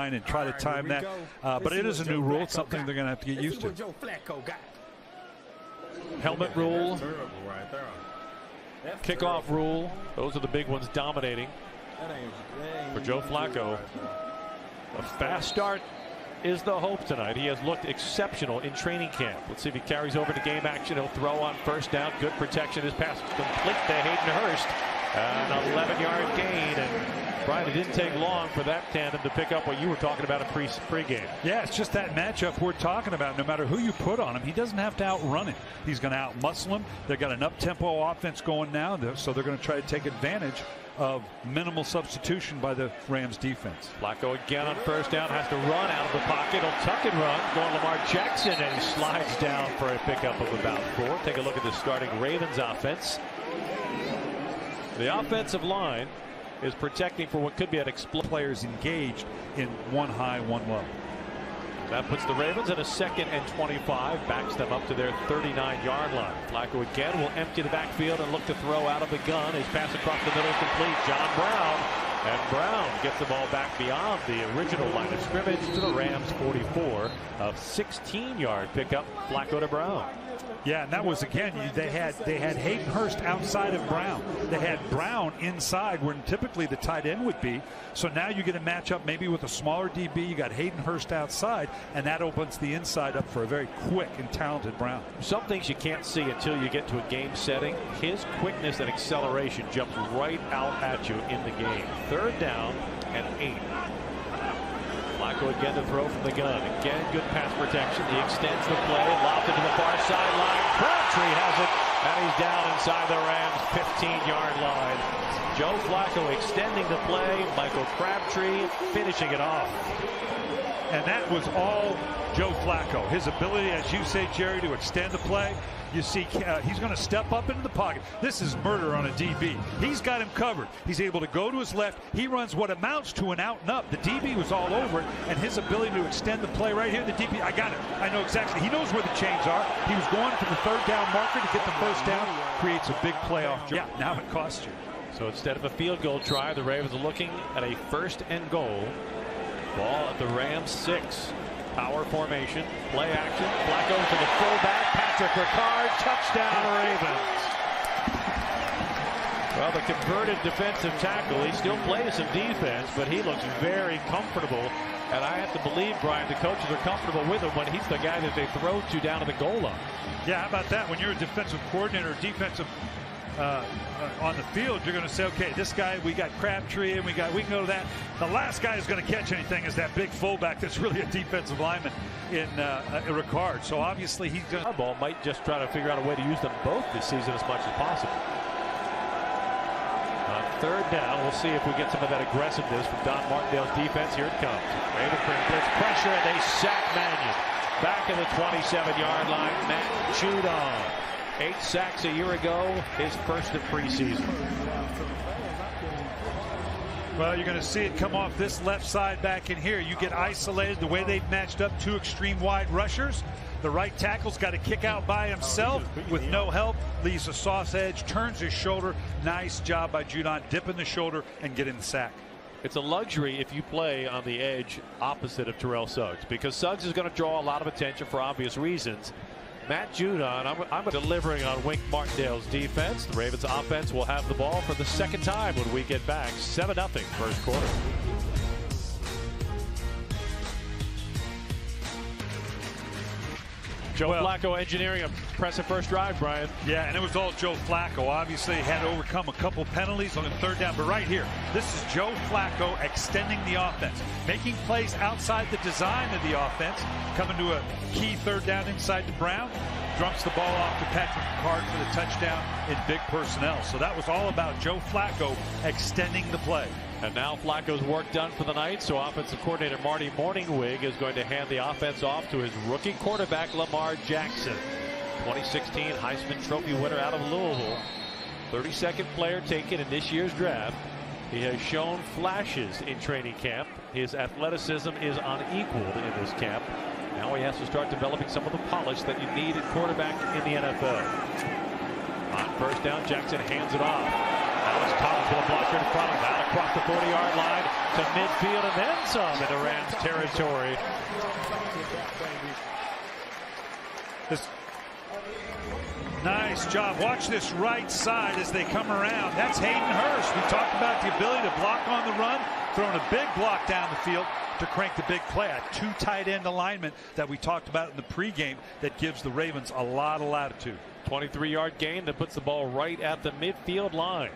line and try to time that. But it is a new rule. It's something they're going to have to get used to. Helmet rule, kickoff rule. Those are the big ones dominating for Joe Flacco. A fast start is the hope tonight. He has looked exceptional in training camp. Let's see if he carries over to game action. He'll throw on first down. Good protection. His pass complete to Hayden Hurst. An 11-yard gain. And Brian, it didn't take long for that tandem to pick up what you were talking about in pregame. Yeah, it's just that matchup we're talking about. No matter who you put on him, he doesn't have to outrun him. He's going to outmuscle him. They've got an up-tempo offense going now, so they're going to try to take advantage of minimal substitution by the Rams defense. Flacco again on first down, has to run out of the pocket. He'll tuck and run, going Lamar Jackson, and he slides down for a pickup of about 4. Take a look at the starting Ravens offense. The offensive line is protecting for what could be an explosive. Players engaged in one high, one low. That puts the Ravens at a 2nd and 25, backs them up to their 39-yard line. Flacco again will empty the backfield and look to throw out of the gun. His pass across the middle is complete. John Brown, and Brown gets the ball back beyond the original line of scrimmage to the Rams 44. A 16-yard pickup, Flacco to Brown. Yeah, and that was, again, they had Hayden Hurst outside of Brown. They had Brown inside where typically the tight end would be. So now you get a matchup maybe with a smaller DB. You got Hayden Hurst outside, and that opens the inside up for a very quick and talented Brown. Some things you can't see until you get to a game setting. His quickness and acceleration jumps right out at you in the game. 3rd down and 8. Flacco again to throw from the gun. Again, good pass protection. He extends the play, lobs it to the far sideline. Crabtree has it, and he's down inside the Rams' 15-yard line. Joe Flacco extending the play. Michael Crabtree finishing it off. And that was all Joe Flacco. His ability, as you say, Jerry, to extend the play. You see, he's going to step up into the pocket. This is murder on a DB. He's got him covered. He's able to go to his left. He runs what amounts to an out and up. The DB was all over it, and his ability to extend the play right here. The DB, I got it. I know exactly. He knows where the chains are. He was going for the 3rd down marker to get the 1st down. Creates a big playoff. Yeah, now it costs you. So instead of a field goal try, the Ravens are looking at a 1st and goal. Ball at the Rams 6. Power formation, play action. Flacco to the fullback. Patrick Ricard, touchdown Ravens. Well, the converted defensive tackle, he still plays some defense, but he looks very comfortable. And I have to believe, Brian, the coaches are comfortable with him when he's the guy that they throw to down to the goal line. Yeah, how about that? When you're a defensive coordinator, defensive on the field, you're going to say, okay, this guy, we got Crabtree, and we can go to that. The last guy who's going to catch anything is that big fullback that's really a defensive lineman in Ricard. So obviously he's going to... Harbaugh might just try to figure out a way to use them both this season as much as possible. On 3rd down, we'll see if we get some of that aggressiveness from Don Martindale's defense. Here it comes. Ravens bring blitz pressure, and they sack Mannion. Back at the 27-yard line, Matt Judon. 8 sacks a year ago, his 1st of preseason. Well, you're going to see it come off this left side back in here. You get isolated the way they've matched up 2 extreme wide rushers. The right tackle's got to kick out by himself with no help. Leaves a soft edge, turns his shoulder. Nice job by Judon, dipping the shoulder and getting the sack. It's a luxury if you play on the edge opposite of Terrell Suggs, because Suggs is going to draw a lot of attention for obvious reasons. Matt Judon, I'm delivering on Wink Martindale's defense. The Ravens offense will have the ball for the 2nd time when we get back. 7-0 1st quarter. Joe Flacco engineering a impressive 1st drive, Brian. Yeah, and it was all Joe Flacco. Obviously, he had to overcome a couple penalties on the 3rd down. But right here, this is Joe Flacco extending the offense, making plays outside the design of the offense, coming to a key 3rd down inside to Brown, dumps the ball off to Patrick Ricard for the touchdown in big personnel. So that was all about Joe Flacco extending the play. And now Flacco's work done for the night, so offensive coordinator Marty Morningwig is going to hand the offense off to his rookie quarterback Lamar Jackson. 2016 Heisman Trophy winner out of Louisville. 32nd player taken in this year's draft. He has shown flashes in training camp. His athleticism is unequaled in this camp. Now he has to start developing some of the polish that you need at quarterback in the NFL. On 1st down, Jackson hands it off. Now it's Collins with a blocker in front of him. Out across the 40-yard line to midfield and then some into Rams territory. Nice job. Watch this right side as they come around. That's Hayden Hurst. We talked about the ability to block on the run, throwing a big block down the field to crank the big play. A two tight end alignment that we talked about in the pregame that gives the Ravens a lot of latitude. 23-yard gain that puts the ball right at the midfield line.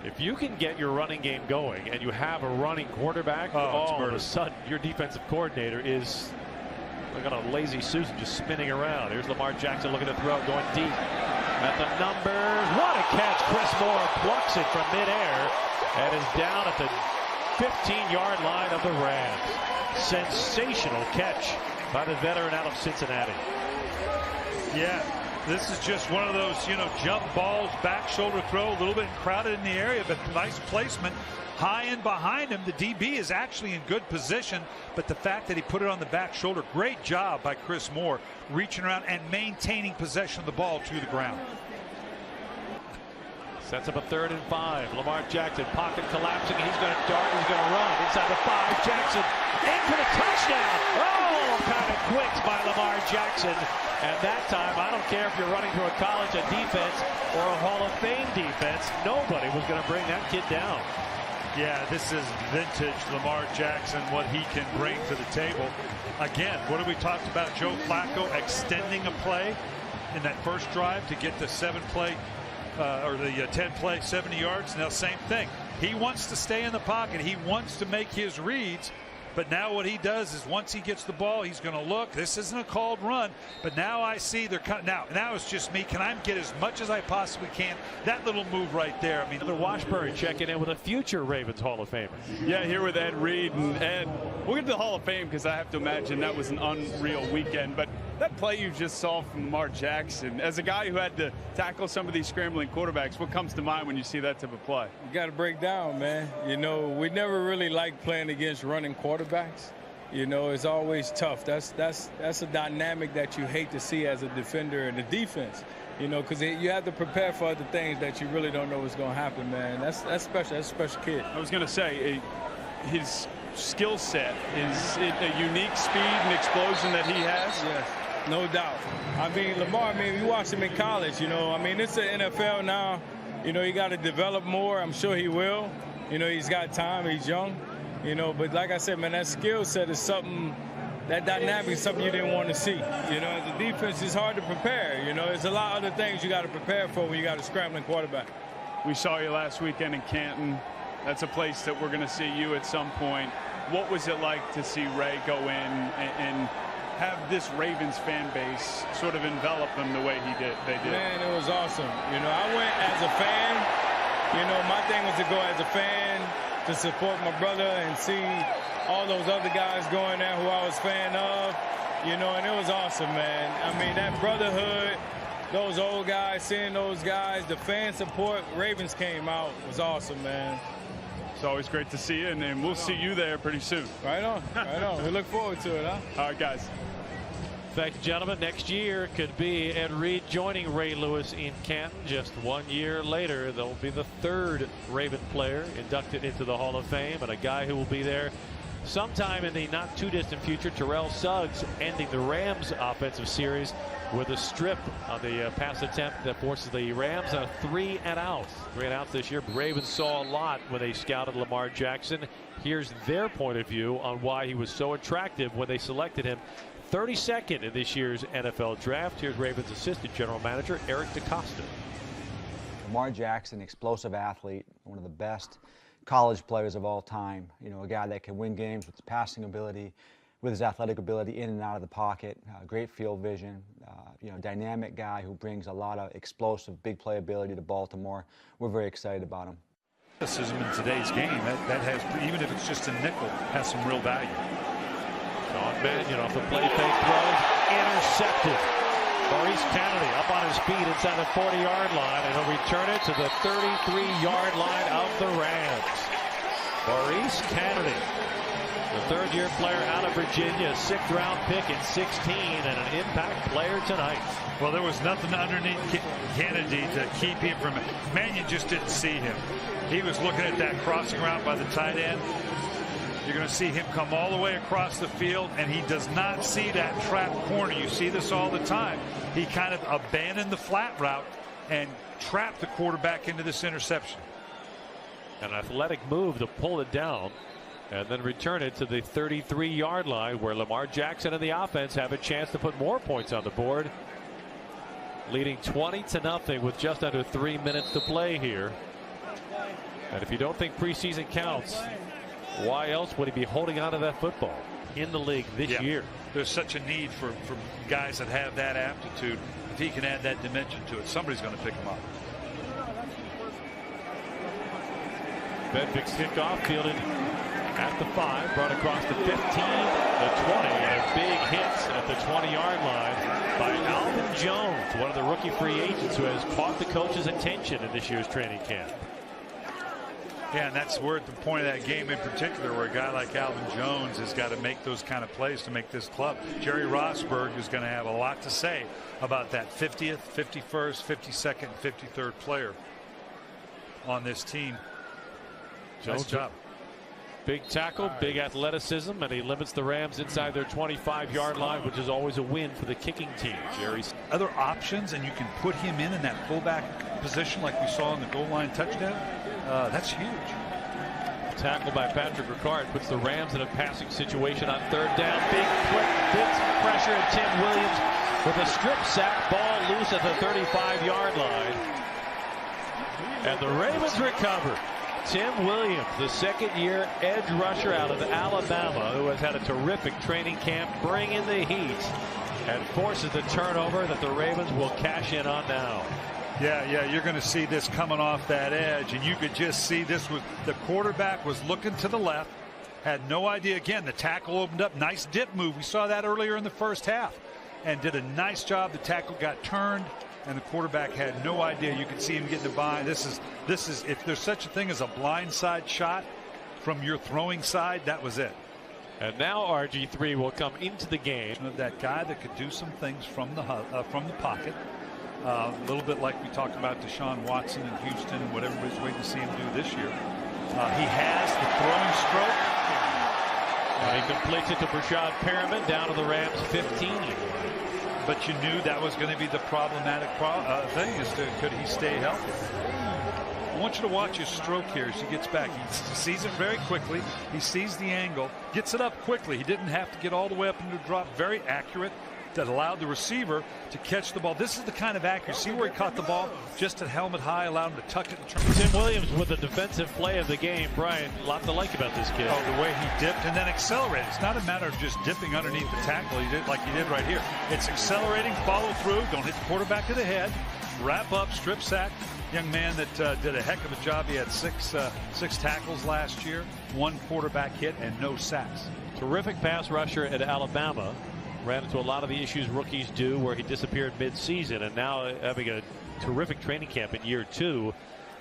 If you can get your running game going and you have a running quarterback, all of a sudden your defensive coordinator is like on a lazy Susan just spinning around. Here's Lamar Jackson looking to throw, going deep at the numbers. What a catch. Chris Moore plucks it from midair and is down at the 15-yard line of the Rams. Sensational catch by the veteran out of Cincinnati. Yeah, this is just one of those, jump balls, back shoulder throw, a little bit crowded in the area, but nice placement. High and behind him, the DB is actually in good position, but the fact that he put it on the back shoulder, great job by Chris Moore, reaching around and maintaining possession of the ball to the ground. Sets up a 3rd and 5. Lamar Jackson, pocket collapsing. He's going to dart. He's going to run inside the 5. Jackson in for the touchdown. Oh, kind of quick by Lamar Jackson. And that time, I don't care if you're running through a college defense or a Hall of Fame defense, nobody was going to bring that kid down. Yeah, this is vintage Lamar Jackson, what he can bring to the table. Again, what have we talked about? Joe Flacco extending a play in that first drive to get the 7-play or the 10-play 70 yards. Now, same thing. He wants to stay in the pocket. He wants to make his reads. But now what he does is once he gets the ball, he's going to look. This isn't a called run, but now I see they're cutting out. Now it's just me. Can I get as much as I possibly can? That little move right there. I mean, another Washburn checking in with a future Ravens Hall of Famer. Yeah, here with Ed Reed. And Ed, we'll get to the Hall of Fame because I have to imagine that was an unreal weekend. But that play you just saw from Lamar Jackson, as a guy who had to tackle some of these scrambling quarterbacks, what comes to mind when you see that type of play? You got to break down, man. We never really like playing against running quarterbacks. It's always tough. That's a dynamic that you hate to see as a defender and the defense. Because you have to prepare for other things that you really don't know what's going to happen, man. That's special. That's a special kid. I was going to say, his skill set is a unique speed and explosion that he has. Yes, no doubt. I mean, Lamar, you watch him in college, it's the NFL now. You got to develop more. I'm sure he will. He's got time. He's young. But like I said, man, that skill set is something, that dynamic is something you didn't want to see. As a defense, it's hard to prepare. There's a lot of other things you got to prepare for when you got a scrambling quarterback. We saw you last weekend in Canton. That's a place that we're going to see you at some point. What was it like to see Ray go in and have this Ravens fan base sort of envelop him the way they did? Man, it was awesome. I went as a fan. My thing was to go as a fan to support my brother and see all those other guys going there who I was a fan of, and it was awesome, man. I mean, that brotherhood, those old guys, seeing those guys, the fan support, Ravens came out, was awesome, man. It's always great to see you, and we'll see you there pretty soon. Right on, right on. We look forward to it, huh? All right, guys. Thank you, gentlemen. Next year could be Ed Reed joining Ray Lewis in Canton. Just 1 year later, there'll be the 3rd Raven player inducted into the Hall of Fame, and a guy who will be there sometime in the not too distant future. Terrell Suggs ending the Rams offensive series with a strip on the pass attempt that forces the Rams on a 3 and outs. 3 and outs this year. Ravens saw a lot when they scouted Lamar Jackson. Here's their point of view on why he was so attractive when they selected him 32nd in this year's NFL draft. Here's Ravens assistant general manager Eric DeCosta. Lamar Jackson, explosive athlete, one of the best college players of all time. A guy that can win games with his passing ability, with his athletic ability in and out of the pocket, great field vision, dynamic guy who brings a lot of explosive, big playability to Baltimore. We're very excited about him. Athleticism in today's game, that has, even if it's just a nickel, has some real value. Sean Mannion off the play fake throws, intercepted. Maurice Kennedy up on his feet inside the 40-yard line, and he'll return it to the 33-yard line of the Rams. Maurice Kennedy The third-year player out of Virginia, 6th round pick at 16 and an impact player tonight. Well, there was nothing underneath Kennedy to keep him from it. Mannion just didn't see him. He was looking at that crossing route by the tight end. You're going to see him come all the way across the field, and he does not see that trap corner. You see this all the time. He kind of abandoned the flat route and trapped the quarterback into this interception. An athletic move to pull it down and then return it to the 33-yard line, where Lamar Jackson and the offense have a chance to put more points on the board. Leading 20-0 with just under 3 minutes to play here. And if you don't think preseason counts, why else would he be holding on to that football in the league this year? There's such a need for guys that have that aptitude. If he can add that dimension to it, somebody's going to pick him up. Bedvick's kickoff fielded at the 5, brought across the 15, the 20, and a big hit at the 20-yard line by Alvin Jones, one of the rookie free agents who has caught the coach's attention in this year's training camp. Yeah, and that's where at the point of that game in particular, where a guy like Alvin Jones has got to make those kind of plays to make this club. Jerry Rosburg is going to have a lot to say about that 50th, 51st, 52nd, and 53rd player on this team. Nice job. Big tackle, big athleticism, and he limits the Rams inside their 25-yard line, which is always a win for the kicking team. Jerry's other options, and you can put him in that fullback position like we saw in the goal line touchdown. That's huge. Tackle by Patrick Ricard puts the Rams in a passing situation on 3rd down. Big quick blitz pressure, and Tim Williams with a strip sack, ball loose at the 35-yard line. And the Ravens recover. Tim Williams, the second-year edge rusher out of Alabama, who has had a terrific training camp, bring in the heat and forces the turnover that the Ravens will cash in on now. Yeah, you're going to see this coming off that edge, and you could just see this was the quarterback was looking to the left, had no idea. Again, the tackle opened up, nice dip move. We saw that earlier in the first half, and did a nice job. The tackle got turned, and the quarterback had no idea. You could see him getting by. This is if there's such a thing as a blindside shot from your throwing side, that was it. And now RG3 will come into the game. That guy that could do some things from the pocket. A little bit like we talked about Deshaun Watson in Houston and what everybody's waiting to see him do this year. He has the throwing stroke. He completes it to Brashad Perriman down to the Rams 15. But you knew that was going to be the problematic thing, is could he stay healthy? I want you to watch his stroke here as he gets back. He sees it very quickly. He sees the angle, gets it up quickly. He didn't have to get all the way up into the drop. Very accurate. That allowed the receiver to catch the ball. This is the kind of accuracy where he caught the ball just at helmet high, allowed him to tuck it and turn. Tim Williams with the defensive play of the game. Brian, a lot to like about this kid. Oh, the way he dipped and then accelerated. It's not a matter of just dipping underneath the tackle. He did like he did right here. It's accelerating, follow through, don't hit the quarterback to the head, wrap up, strip sack. Young man that did a heck of a job. He had six tackles last year, 1 quarterback hit, and no sacks. Terrific pass rusher at Alabama. Ran into a lot of the issues rookies do, where he disappeared mid-season, and now having a terrific training camp in year 2.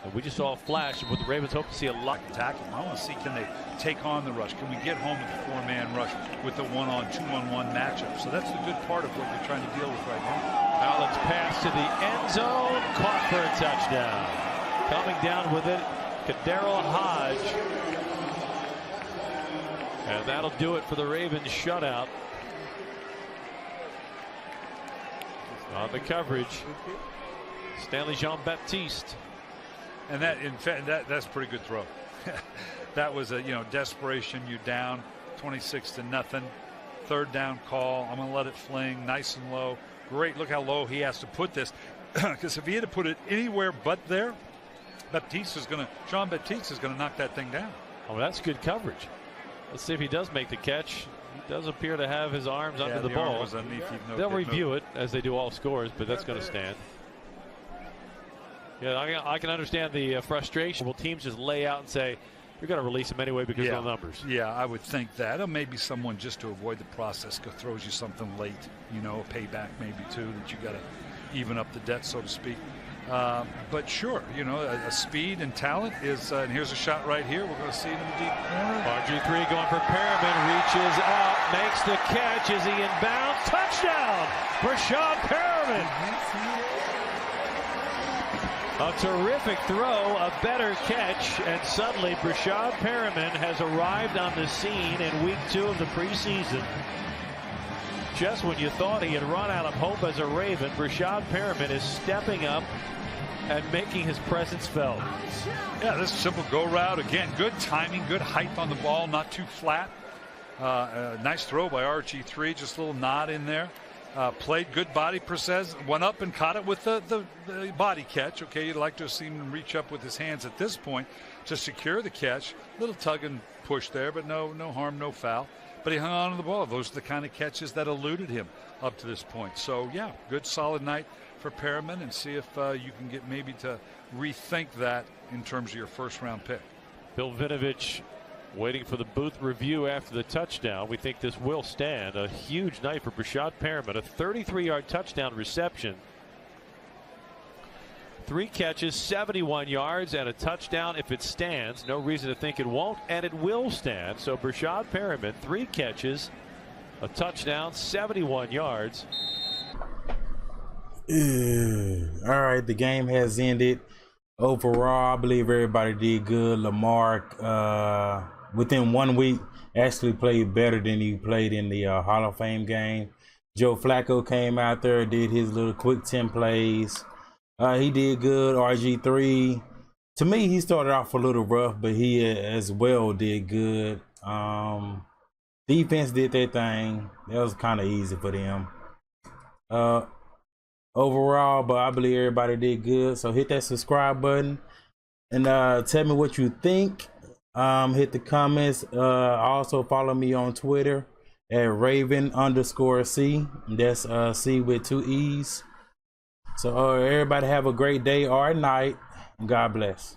And we just saw a flash of what the Ravens hope to see a lot. Tackle. I want to see, can they take on the rush? Can we get home with the 4-man rush with the 1-on, 2-on-1 matchup? So that's the good part of what you're trying to deal with right now. Allen's pass to the end zone, caught for a touchdown. Coming down with it, Kaderil Hodge. And that'll do it for the Ravens shutout. On the coverage, Stanley Jean-Baptiste. And that, in fact, that's a pretty good throw. That was a desperation. You down 26-0. 3rd down call. I'm going to let it fling nice and low. Great. Look how low he has to put this, because if he had to put it anywhere but there, Jean-Baptiste is going to knock that thing down. Oh, that's good coverage. Let's see if he does make the catch. He does appear to have his arms under the ball. Arm was underneath. They'll review it as they do all scores, but that's going to stand. Yeah, I can understand the frustration. Will teams just lay out and say, you're going to release him anyway because of the numbers? Yeah, I would think that. Or maybe someone, just to avoid the process, throws you something late, a payback maybe too, that you got to even up the debt, so to speak. But sure, a speed and talent is, and here's a shot right here. We're going to see it in the deep corner. RG3 going for Perriman, reaches out, makes the catch. Is he in bounds? Touchdown! Breshad Perriman. A terrific throw, a better catch, and suddenly Breshad Perriman has arrived on the scene in week 2 of the preseason. Just when you thought he had run out of hope as a Raven, Breshad Perriman is stepping up and making his presence felt. Yeah, this simple go route. Again, good timing, good height on the ball, not too flat. Nice throw by RG3, just a little nod in there. Played good body, Preseason, went up and caught it with the body catch. Okay, you'd like to have seen him reach up with his hands at this point to secure the catch. Little tug and push there, but no harm, no foul. But he hung on to the ball. Those are the kind of catches that eluded him up to this point. So, yeah, good solid night for Perriman, and see if you can get maybe to rethink that in terms of your first-round pick. Bill Vinovich waiting for the booth review after the touchdown. We think this will stand. A huge night for Breshad Perriman. A 33-yard touchdown reception. 3 catches, 71 yards, and a touchdown. If it stands, no reason to think it won't, and it will stand. So Breshad Perriman, 3 catches, a touchdown, 71 yards. All right, the game has ended. Overall, I believe everybody did good. Lamar, within 1 week, actually played better than he played in the Hall of Fame game. Joe Flacco came out there, did his little quick 10 plays. He did good. RG3, to me, he started off a little rough, but he as well did good. Defense did their thing. That was kind of easy for them. Overall, but I believe everybody did good. So hit that subscribe button and tell me what you think. Hit the comments. Also follow me on Twitter at Raven_C. That's C with 2 E's. So everybody have a great day or night. God bless.